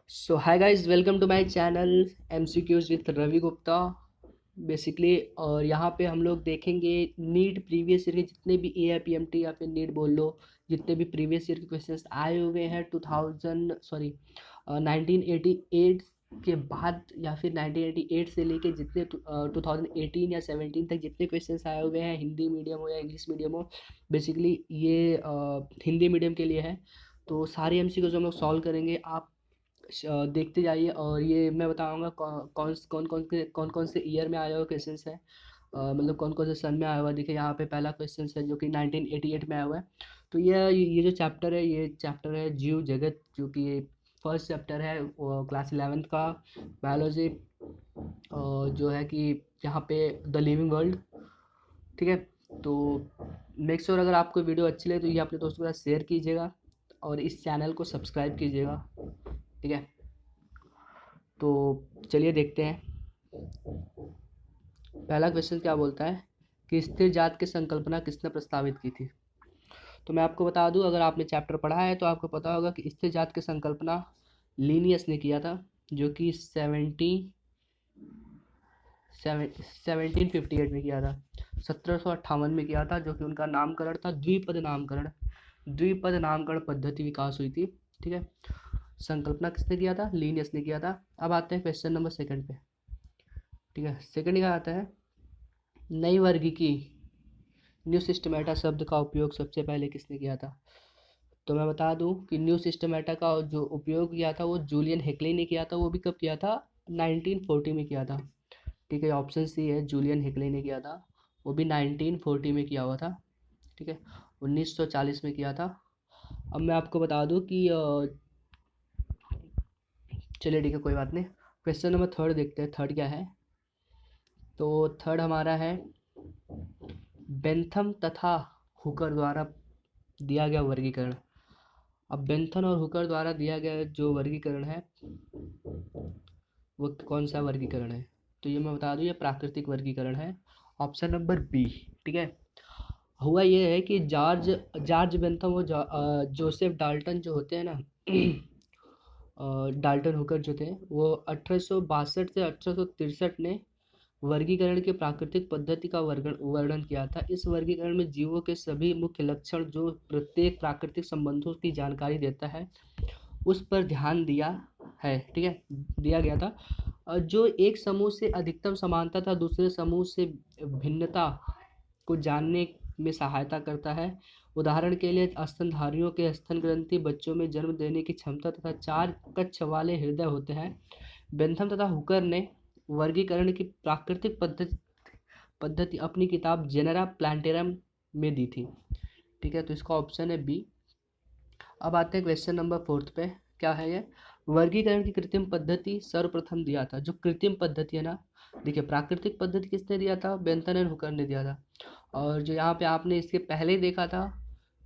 So hi guys, welcome to my channel MCQs with Ravi Gupta basically. और यहाँ पे हम लोग देखेंगे नीट प्रीवियस ईयर के जितने भी एआईपीएमटी या फिर नीट बोल लो, जितने भी प्रीवियस ईयर के क्वेश्चंस आए हुए हैं 1988 के बाद या फिर 1988 से लेके जितने 2018 या 17 तक जितने क्वेश्चंस आए हुए हैं, हिंदी मीडियम हो या इंग्लिश मीडियम हो। बेसिकली ये हिंदी मीडियम के लिए है। तो सारे एमसीक्यूज हम लोग सॉल्व करेंगे। आप देखते जाइए और ये मैं बताऊंगा कौन कौन से ईयर में आया हुआ क्वेश्चंस है। मतलब कौन कौन से सन में आया हुआ। देखिए यहाँ पे पहला क्वेश्चन है जो कि 1988 में आया हुआ है। तो ये जो चैप्टर है, ये चैप्टर है जीव जगत, जो कि ये फर्स्ट चैप्टर है क्लास 11th का बायोलॉजी, जो है कि यहाँ पे द लिविंग वर्ल्ड। ठीक है। तो मेक श्योर अगर आपको वीडियो अच्छी लगे तो ये अपने दोस्तों के साथ शेयर कीजिएगा और इस चैनल को सब्सक्राइब कीजिएगा। ठीक है। तो चलिए देखते हैं। पहला क्वेश्चन क्या बोलता है कि स्थिर जात की संकल्पना किसने प्रस्तावित की थी। तो मैं आपको बता दूं, अगर आपने चैप्टर पढ़ा है तो आपको पता होगा कि स्थिर जात की संकल्पना लीनियस ने किया था, जो कि 1758 में किया था, 1758 में किया था, जो कि उनका नामकरण था द्विपद नामकरण पद्धति विकास हुई थी। ठीक है। संकल्पना किसने किया था? लीनियस ने किया था। अब आते हैं क्वेश्चन नंबर सेकंड पे। ठीक है। सेकंड क्या आता है, नई वर्गीकी न्यू सिस्टमेटा शब्द का उपयोग सबसे पहले किसने किया था। तो मैं बता दूं कि न्यू सिस्टमेटा का जो उपयोग किया था वो जूलियन हेक्ली ने किया था। वो भी कब किया था? 1940 में किया था। ठीक है। ऑप्शन सी है, जूलियन हेक्ली ने किया था। वो भी 1940 में किया हुआ था। ठीक है। 1940 में किया था। अब मैं आपको बता दूं कि चलिए ठीक है, कोई बात नहीं। क्वेश्चन नंबर थर्ड देखते हैं, थर्ड क्या है। तो थर्ड हमारा है बेंथम तथा हुकर द्वारा दिया गया वर्गीकरण। अब बेंथम और हुकर द्वारा दिया गया जो वर्गीकरण है वो कौन सा वर्गीकरण है। तो ये मैं बता दूं, ये प्राकृतिक वर्गीकरण है। Option number B. ठीक है। हुआ ये है कि जॉर्ज बेंथम और जोसेफ डाल्टन जो होते हैं ना, डाल्टन हुकर जो थे, वो 1862 से 1863 ने वर्गीकरण के प्राकृतिक पद्धति का वर्णन किया था। इस वर्गीकरण में जीवों के सभी मुख्य लक्षण जो प्रत्येक प्राकृतिक संबंधों की जानकारी देता है उस पर ध्यान दिया है। ठीक है, दिया गया था। जो एक समूह से अधिकतम समानता था दूसरे समूह से भिन्नता को जानने में सहायता करता है। उदाहरण के लिए स्तनधारियों के स्तन ग्रंथि बच्चों में जन्म देने की क्षमता तथा 4 कक्ष वाले हृदय होते हैं। बेंथम तथा हुकर ने वर्गीकरण की प्राकृतिक पद्धति अपनी किताब जेनेरा प्लांटेरम में दी थी। ठीक है। तो इसका ऑप्शन है बी। अब आते हैं क्वेश्चन नंबर फोर्थ पे। क्या है ये? वर्गीकरण की कृत्रिम पद्धति सर्वप्रथम दिया था। जो कृत्रिम पद्धति है ना, देखिए प्राकृतिक पद्धति किसने दिया था? बेंथन एंड हुकर ने दिया था। और जो यहाँ पे आपने इसके पहले ही देखा था,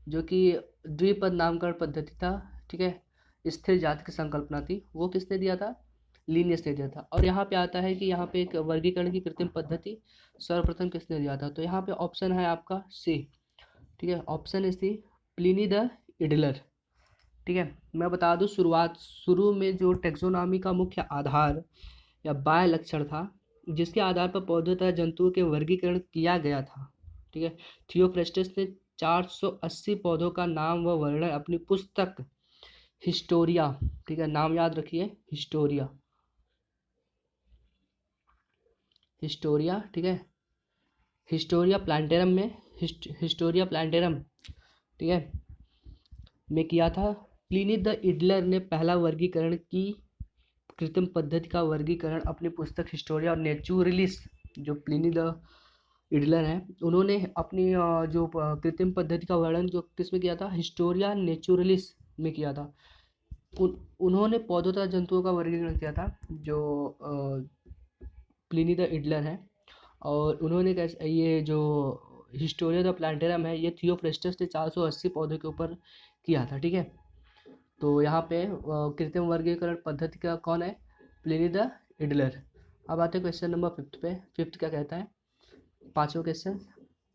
जो कि द्विपद नामकरण पद्धति था, ठीक है, स्थिर जाति की संकल्पना थी, वो किसने दिया था? लीनियस ने दिया था। और यहाँ पे आता है कि यहाँ पे एक वर्गीकरण की कृत्रिम पद्धति सर्वप्रथम किसने दिया था। तो यहाँ पे ऑप्शन है आपका सी। ठीक है, ऑप्शन है सी, प्लिनी द इडलर। ठीक है। मैं बता दूं, शुरू में जो टेक्सोनॉमी का मुख्य आधार या बाह्य लक्षण था, जिसके आधार पर पौधों तथा जंतुओं के वर्गीकरण किया गया था। ठीक है। थियोफ्रेस्टस ने 480 पौधों का नाम व वर्णन अपनी पुस्तक हिस्टोरिया, ठीक है, नाम याद रखिए, हिस्टोरिया, हिस्टोरिया, ठीक है, हिस्टोरिया प्लांटेरम में, हिस्टोरिया प्लांटेरम, ठीक है, में किया था। प्लिनी द इडलर ने पहला वर्गीकरण की कृत्रिम पद्धति का वर्गीकरण अपनी पुस्तक हिस्टोरिया और नेचुरलिस, जो प्लिनी द इडलर हैं उन्होंने अपनी जो कृत्रिम पद्धति का वर्णन जो किस में किया था? हिस्टोरिया नेचुरलिस में किया था। उन्होंने पौधों तथा जंतुओं का वर्गीकरण किया था, जो प्लिनी द इडलर है। और उन्होंने कैसे ये जो हिस्टोरिया द प्लांटेरम है, ये थियोफ्रेस्टस ने 480 पौधों के ऊपर किया था। ठीक है। तो यहाँ पे कृत्रिम वर्गीकरण पद्धति का कौन है? Pliny the Elder. अब आते हैं क्वेश्चन नंबर फिफ्थ पे। फिफ्थ क्या कहता है? पांचवा क्वेश्चन।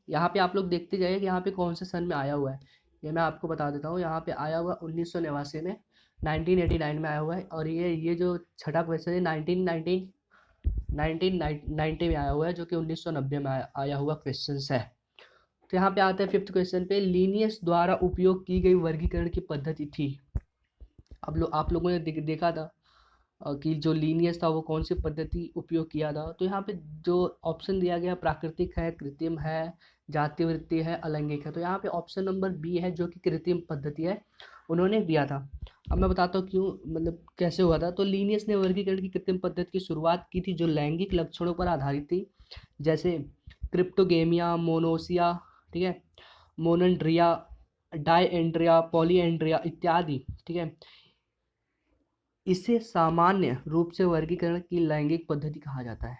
यहाँ पे आप लोग देखते जाइए कि यहाँ पे कौन से सन में आया हुआ है। ये मैं आपको बता देता हूँ। यहाँ पे आया हुआ 1989 में, 1989 में आया हुआ है। और ये जो छठा क्वेश्चन है 1990 में आया हुआ है, जो कि 1990 में आया हुआ क्वेश्चन है। तो यहाँ पे आता है फिफ्थ क्वेश्चन पे, लीनियस द्वारा उपयोग की गई वर्गीकरण की पद्धति थी। अब आप लोगों ने देखा था कि जो लीनियस था वो कौन सी पद्धति उपयोग किया था। तो यहाँ पे जो ऑप्शन दिया गया प्राकृतिक है, कृत्रिम है, जातिवृत्ति है, अलैंगिक है। तो यहाँ पे ऑप्शन नंबर बी है जो कि कृत्रिम पद्धति है, उन्होंने दिया था। अब मैं बताता हूँ क्यों, मतलब कैसे हुआ था। तो लीनियस ने वर्गीकरण की कृत्रिम पद्धति की शुरुआत की थी जो लैंगिक लक्षणों पर आधारित थी, जैसे क्रिप्टोगेमिया, मोनोसिया, ठीक है, मोनोन्ड्रिया, डायएंड्रिया, पॉलीएंड्रिया इत्यादि, ठीक है। इसे सामान्य रूप से वर्गीकरण की लैंगिक पद्धति कहा जाता है,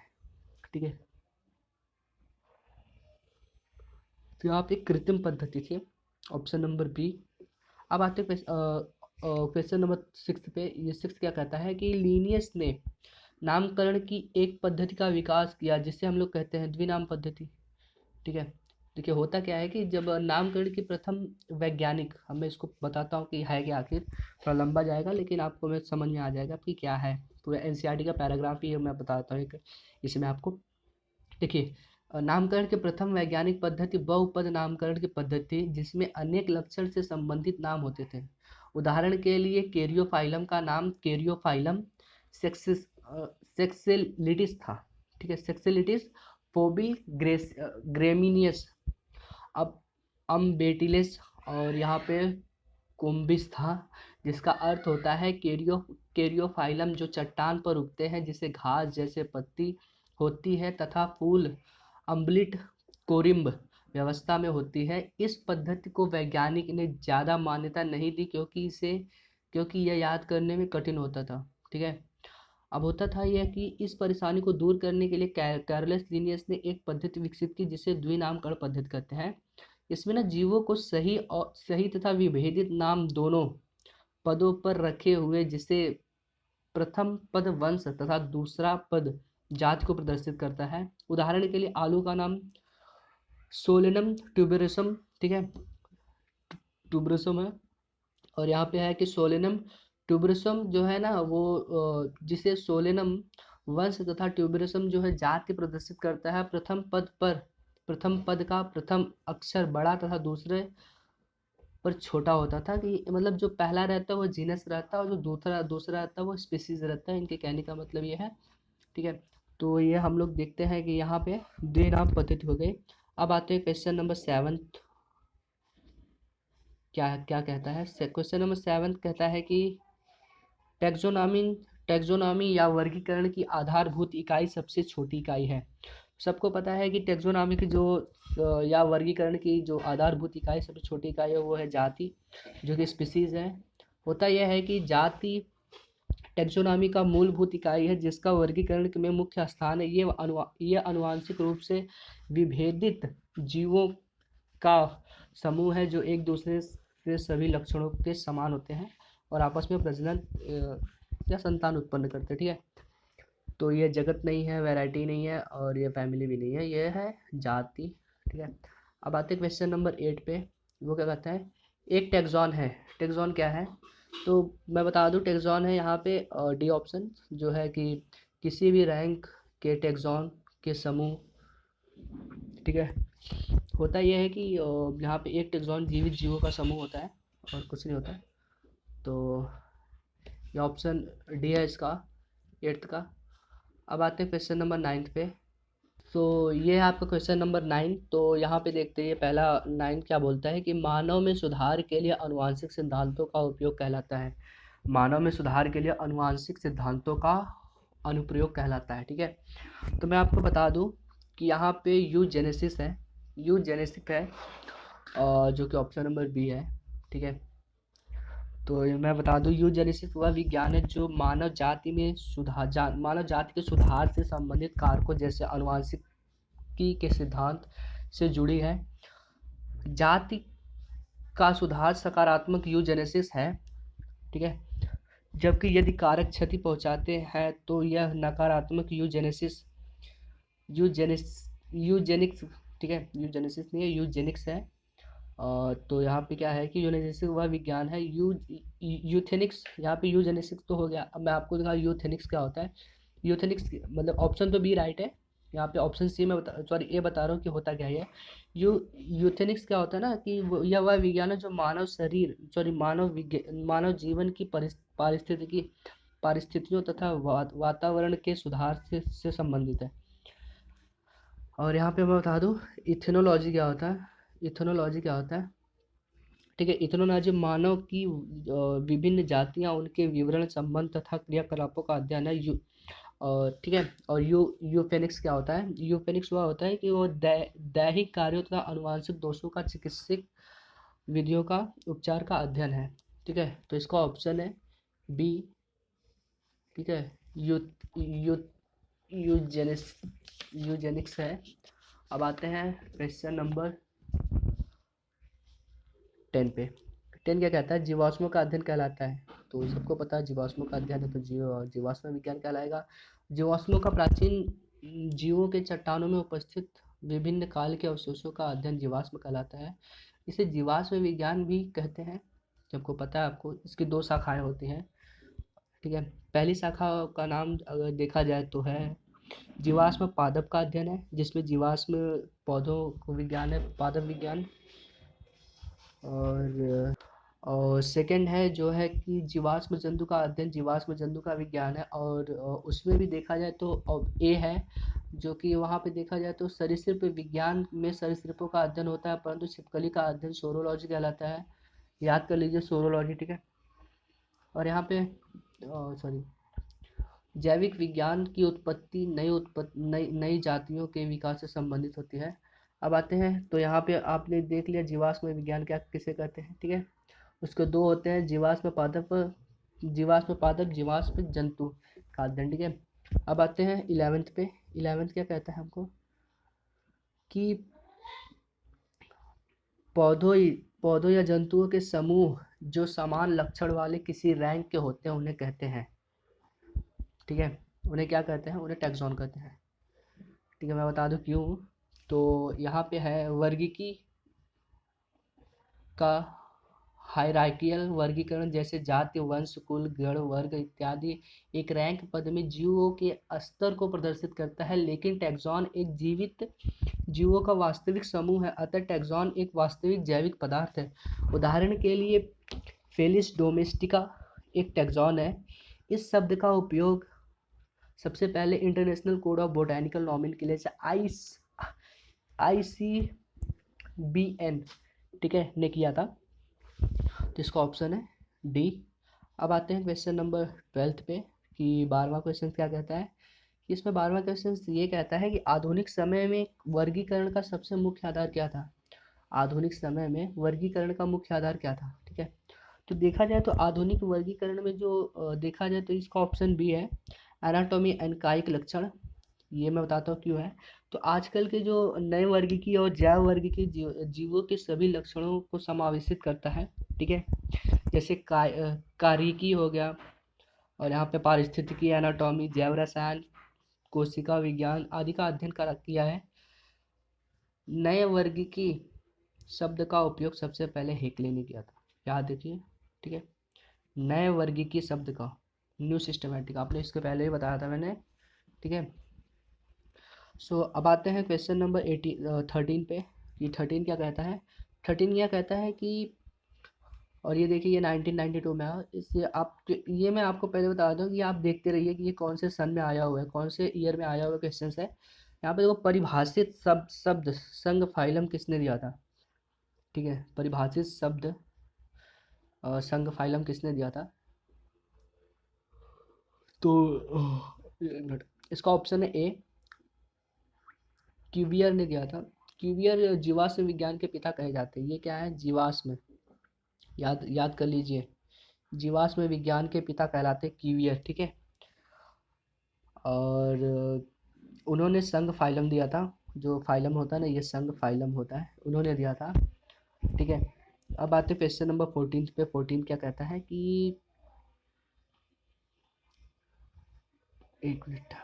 ठीक है। तो यहाँ पे कृत्रिम पद्धति थी, ऑप्शन नंबर बी। अब आते हैं क्वेश्चन नंबर 6 पे। ये 6 क्या कहता है कि लीनियस ने नामकरण की एक पद्धति का विकास किया जिसे हम लोग कहते हैं द्विनाम पद्धति, ठीक है। देखिए होता क्या है कि जब नामकरण की प्रथम वैज्ञानिक, मैं इसको बताता हूँ कि है क्या आखिर, थोड़ा लंबा जाएगा लेकिन आपको मैं समझ में आ जाएगा कि क्या है। पूरा एनसीईआरटी का पैराग्राफ ही मैं बताता हूँ एक इसमें आपको। देखिए नामकरण के प्रथम वैज्ञानिक पद्धति बहुपद नामकरण की पद्धति थी जिसमें अनेक लक्षण से संबंधित नाम होते थे। उदाहरण के लिए कैरियोफाइलम का नाम कैरियोफाइलम सेक्सिस सेक्सेलिटिस था, ठीक है, सेक्सेलिटिस। फोबिल ग्रेमिनियस अब अम्बेटिलिस, और यहाँ पे कुम्बिस था, जिसका अर्थ होता है कैरियोफाइलम जो चट्टान पर उगते हैं, जिसे घास जैसे पत्ती होती है तथा फूल अम्बलिट कोरिम्ब व्यवस्था में होती है। इस पद्धति को वैज्ञानिक ने ज़्यादा मान्यता नहीं दी क्योंकि यह याद करने में कठिन होता था, ठीक है। अब होता था यह कि इस परेशानी को दूर करने के लिए कार्लस लिनियस ने एक पद्धति विकसित की जिसे द्विनामकरण पद्धति कहते हैं। इसमें ना जीवों को सही तथा विभेदित नाम दोनों पदों पर रखे हुए, जिसे प्रथम पद वंश तथा दूसरा पद जाति को प्रदर्शित करता है। उदाहरण के लिए आलू का नाम सोलेनम ट्यूबेरोसम, ठीक है, ट्यूबरोसम है। और यहाँ पे है कि सोलेनम ट्यूबरोसम जो है ना वो जिसे सोलेनम वंश तथा ट्यूबरोसम जो है जाति प्रदर्शित करता है। प्रथम पद का प्रथम अक्षर बड़ा तथा दूसरे पर छोटा होता था, कि मतलब जो पहला रहता है वो जीनस रहता है और जो दूसरा दूसरा रहता है वो स्पीसीज रहता है। इनके कहने का मतलब ये है, ठीक है। तो ये हम लोग देखते हैं कि यहाँ पे द्विनाम पद्धति हो गई। अब आते हैं क्वेश्चन नंबर 7। क्या क्या कहता है क्वेश्चन नंबर 7 कहता है कि टैक्सोनॉमी टैक्सोनॉमी या वर्गीकरण की आधारभूत इकाई सबसे छोटी इकाई है। सबको पता है कि टैक्सोनॉमी की जो या वर्गीकरण की जो आधारभूत इकाई सबसे छोटी इकाई है वो है जाति, जो कि स्पीसीज है। होता यह है कि जाति टैक्सोनॉमी का मूलभूत इकाई है जिसका वर्गीकरण में मुख्य स्थान है। ये अनुवांशिक रूप से विभेदित जीवों का समूह है जो एक दूसरे से सभी लक्षणों के समान होते हैं और आपस में प्रजनन या संतान उत्पन्न करते हैं, ठीक है। तो ये जगत नहीं है, वैरायटी नहीं है, और ये फैमिली भी नहीं है, ये है जाति, ठीक है। अब आते हैं क्वेश्चन नंबर 8 पे। वो क्या कहता है, एक टैक्सॉन है। टैक्सॉन क्या है, तो मैं बता दूं टैक्सॉन है यहाँ पे डी ऑप्शन, जो है कि किसी भी रैंक के टैक्सॉन के समूह, ठीक है। होता यह है कि यहाँ पे एक टैक्सॉन जीवित जीवों का समूह होता है और कुछ नहीं होता है। तो ये ऑप्शन डी है इसका 8th का। अब आते हैं क्वेश्चन नंबर 9 पे। तो ये है आपका क्वेश्चन नंबर 9। तो यहाँ पे देखते हैं पहला 9 क्या बोलता है कि मानव में सुधार के लिए आनुवांशिक सिद्धांतों का उपयोग कहलाता है। मानव में सुधार के लिए आनुवांशिक सिद्धांतों का अनुप्रयोग कहलाता है, ठीक है। तो मैं आपको बता दूं कि यहाँ पे यूजेनेसिस है, यूजेनेसिस है, जो कि ऑप्शन नंबर बी है, ठीक है। तो मैं बता दूं यूजेनेसिस वह विज्ञान है जो मानव जाति के सुधार से संबंधित कारकों जैसे आनुवांशिकी के सिद्धांत से जुड़ी है। जाति का सुधार सकारात्मक यूजेनेसिस है, ठीक है, जबकि यदि कारक क्षति पहुंचाते हैं तो यह नकारात्मक यूजेनिक्स, ठीक है, यूजेनेसिस नहीं है, यूजेनिक्स है। तो यहाँ पे क्या है कि यूजेनिक्स वह विज्ञान है। यूथेनिक्स, यहाँ पे यूजेनिक्स तो हो गया। अब मैं आपको दिखा यूथेनिक्स क्या होता है। यूथेनिक्स मतलब ऑप्शन तो बी राइट है, यहाँ पे ऑप्शन सी में सॉरी ए बता रहा हूँ कि होता क्या है ये। यू यूथेनिक्स क्या होता है ना कि यह वह विज्ञान है जो मानव शरीर सॉरी मानव जीवन की पारिस्थितियों तथा वातावरण के सुधार से संबंधित है। और यहाँ पे मैं बता दूँ इथेनोलॉजी क्या होता है। इथेनोलॉजी क्या होता है, ठीक है। इथेनोलॉजी मानव की विभिन्न जातियां, उनके विवरण, संबंध तथा क्रियाकलापों का अध्ययन है। और ठीक है। और यूफेनिक्स क्या होता है। यूफेनिक्स वह होता है कि वो दैहिक कार्यों तथा अनुवांशिक दोषों का चिकित्सक विधियों का उपचार का अध्ययन है। ठीक है, तो इसका ऑप्शन है बी। ठीक है, यू यू यूजेनिक्स यूजेनिक्स है। अब आते हैं क्वेश्चन नंबर 10 पे। 10 क्या कहता है, जीवाश्मों का अध्ययन कहलाता है। तो सबको पता है जीवाश्मों का अध्ययन है तो जीवाश्म विज्ञान कहलाएगा। जीवाश्मों का प्राचीन जीवों के चट्टानों में उपस्थित विभिन्न काल के अवशेषों का अध्ययन जीवाश्म कहलाता है। इसे जीवाश्म विज्ञान भी कहते हैं। सबको पता है, आपको इसकी दो शाखाएं होती हैं। ठीक है, पहली शाखा का नाम अगर देखा जाए तो है जीवाश्म पादप का अध्ययन है, जिसमें जीवाश्म पौधों को विज्ञान है, पादप विज्ञान। और सेकंड है जो है कि जीवाश्म जंतु का अध्ययन, जीवाश्म जंतु का विज्ञान है। और उसमें भी देखा जाए तो ए है, जो कि वहाँ पे देखा जाए तो सरीसृप विज्ञान में सरीसृपों का अध्ययन होता है, परंतु छिपकली का अध्ययन सोरोलॉजी कहलाता है। याद कर लीजिए सोरोलॉजी, ठीक है। और यहाँ पे सॉरी जैविक विज्ञान की उत्पत्ति नई जातियों के विकास से संबंधित होती है। अब आते हैं तो यहाँ पे आपने देख लिया जीवाश्म विज्ञान क्या किसे कहते हैं, ठीक है। उसके दो होते हैं, जीवाश्म पादप जीवाश्म जंतु का अध्ययन, ठीक है। अब आते हैं 11th पे। 11th क्या कहता है हमको कि पौधों या जंतुओं के समूह जो समान लक्षण वाले किसी रैंक के होते हैं उन्हें कहते हैं, ठीक है। उन्हें क्या कहते हैं, उन्हें टैक्सॉन कहते हैं। ठीक है, मैं बता दूं क्यों। तो यहाँ पे है वर्गीकी का हायरार्कियल वर्गीकरण, जैसे जाति, वंश, कुल, गण, वर्ग इत्यादि एक रैंक पद में जीवों के स्तर को प्रदर्शित करता है, लेकिन टैक्सॉन एक जीवित जीवों का वास्तविक समूह है। अतः टैक्सॉन एक वास्तविक जैविक पदार्थ है। उदाहरण के लिए फेलिस डोमेस्टिका एक टैक्सॉन है। इस शब्द का उपयोग सबसे पहले international code of botanical nomenclature ICBN, ठीक है, ने किया था। तो इसका ऑप्शन है डी। अब आते हैं क्वेश्चन नंबर 12 पे कि 12वां क्वेश्चन क्या कहता है। इसमें 12वां क्वेश्चन ये कहता है कि आधुनिक समय में वर्गीकरण का सबसे मुख्य आधार क्या था। आधुनिक समय में वर्गीकरण का मुख्य आधार क्या था, ठीक है। तो देखा जाए तो आधुनिक वर्गीकरण में जो देखा जाए तो इसका ऑप्शन बी है, एनाटॉमी एंड कायिक लक्षण। ये मैं बताता हूँ क्यों है। तो आजकल के जो नए वर्गीकी और जैव वर्गीकी जीवों के सभी लक्षणों को समावेशित करता है, ठीक है। जैसे कारिकी हो गया, और यहाँ पे पारिस्थितिकी, एनाटॉमी, जैव रसायन, कोशिका विज्ञान आदि का अध्ययन किया है। नए वर्गीकी शब्द का उपयोग सबसे पहले हेकले ने किया था, याद रखिए, ठीक है। नए वर्गीकी शब्द का, न्यू सिस्टमैटिक, आपने इसके पहले ही बताया था मैंने, ठीक है। सो अब आते हैं क्वेश्चन नंबर 13 पे कि 13 क्या कहता है। 13 क्या कहता है कि, और ये देखिए ये 1992 में आया। इससे आप ये मैं आपको पहले बता दूं कि आप देखते रहिए कि ये कौन से सन में आया हुआ है, कौन से ईयर में आया हुआ क्वेश्चन है। यहाँ पे देखो परिभाषित शब्द संघ फाइलम किसने दिया था, ठीक है। परिभाषित शब्द संघ फाइलम किसने दिया था। तो इसका ऑप्शन है ए, क्यूवियर ने दिया था। क्यूवियर जीवाश्म विज्ञान के पिता कहे जाते हैं। ये क्या है, जीवाश्म, याद याद कर लीजिए, जीवाश्म विज्ञान के पिता कहलाते क्यूवियर, ठीक है। और उन्होंने संघ फाइलम दिया था। जो फाइलम होता है ना, ये संघ फाइलम होता है, उन्होंने दिया था, ठीक है। अब आते हैं क्वेश्चन नंबर 14 पे। 14 क्या कहता है कि, एक मिनट,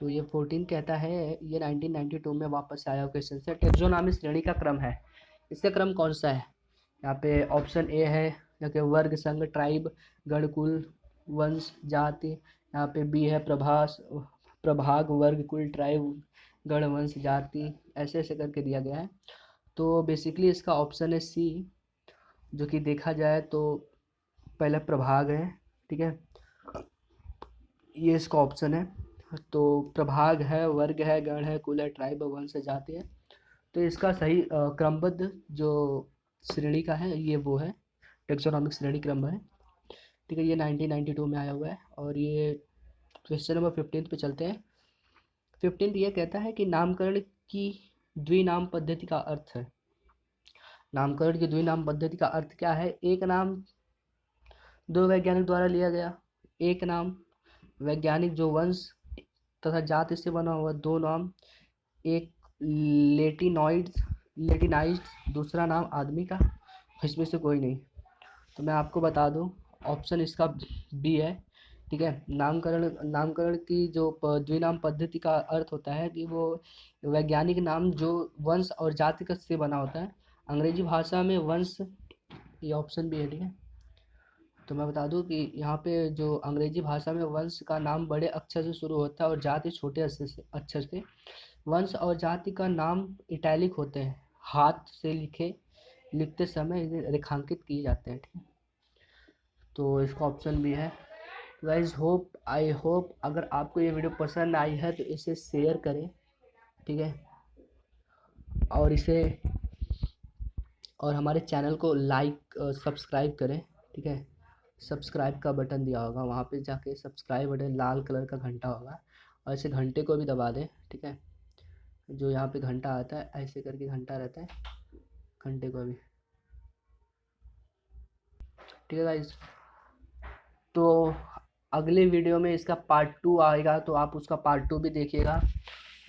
तो ये 14 कहता है, ये 1992 में वापस आया क्वेश्चन से। टेक्सोनॉमी श्रेणी का क्रम है, इसका क्रम कौन सा है? यहाँ पे ऑप्शन ए है जैसे वर्ग, संघ, ट्राइब, गण, कुल, वंश, जाति। यहाँ पे बी है प्रभाग, वर्ग, कुल, ट्राइब, गण, वंश, जाति, ऐसे ऐसे करके दिया गया है। तो बेसिकली इसका ऑप्शन है सी, जो कि देखा जाए तो पहला प्रभाग है, ठीक है, ये इसका ऑप्शन है। तो प्रभाग है, वर्ग है, गण है, कुल है, ट्राइब, वंश है, जाति है। तो इसका सही क्रमबद्ध जो श्रेणी का है ये वो है टेक्सोनॉमिक श्रेणी क्रम है, ठीक है। ये 1992 में आया हुआ है। और ये क्वेश्चन नंबर 15 पे चलते हैं। 15 ये कहता है कि नामकरण की द्विनाम पद्धति का अर्थ है। नामकरण की द्विनाम पद्धति का अर्थ क्या है? एक नाम दो वैज्ञानिक द्वारा लिया गया, एक नाम वैज्ञानिक जो वंश तथा जाति से बना हुआ, दो नाम, एक लेटिनाइज्ड दूसरा नाम आदमी का, इसमें से कोई नहीं। तो मैं आपको बता दूं, ऑप्शन इसका बी है, ठीक है। नामकरण की जो द्विनाम पद्धति का अर्थ होता है कि वो वैज्ञानिक नाम जो वंश और जाति का से बना होता है। अंग्रेजी भाषा में वंश, ये ऑप्शन भी है, ठीक है। तो मैं बता दूं कि यहाँ पे जो अंग्रेजी भाषा में वंश का नाम बड़े अक्षर से शुरू होता है और जाति छोटे अक्षर से। वंश और जाति का नाम इटैलिक होते हैं, हाथ से लिखते समय इन्हें रेखांकित किए जाते हैं, ठीक है। तो इसका ऑप्शन भी है। गाइस आई होप अगर आपको ये वीडियो पसंद आई है तो इसे शेयर करें, ठीक है, और हमारे चैनल को लाइक सब्सक्राइब करें, ठीक है। सब्सक्राइब का बटन दिया होगा, वहाँ पे जाके सब्सक्राइब बटन, लाल कलर का घंटा होगा, और ऐसे घंटे को भी दबा दें, ठीक है। जो यहाँ पे घंटा आता है ऐसे करके घंटा रहता है, घंटे को भी, ठीक है गाइस। तो अगले वीडियो में इसका पार्ट 2 आएगा, तो आप उसका पार्ट 2 भी देखिएगा।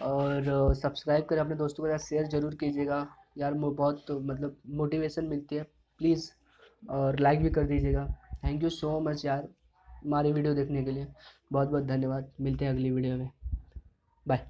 और सब्सक्राइब करें, अपने दोस्तों के साथ शेयर ज़रूर कीजिएगा यार, बहुत मतलब मोटिवेशन मिलती है, प्लीज़। और लाइक भी कर दीजिएगा। थैंक यू सो मच यार, हमारी वीडियो देखने के लिए बहुत बहुत धन्यवाद। मिलते हैं अगली वीडियो में, बाय।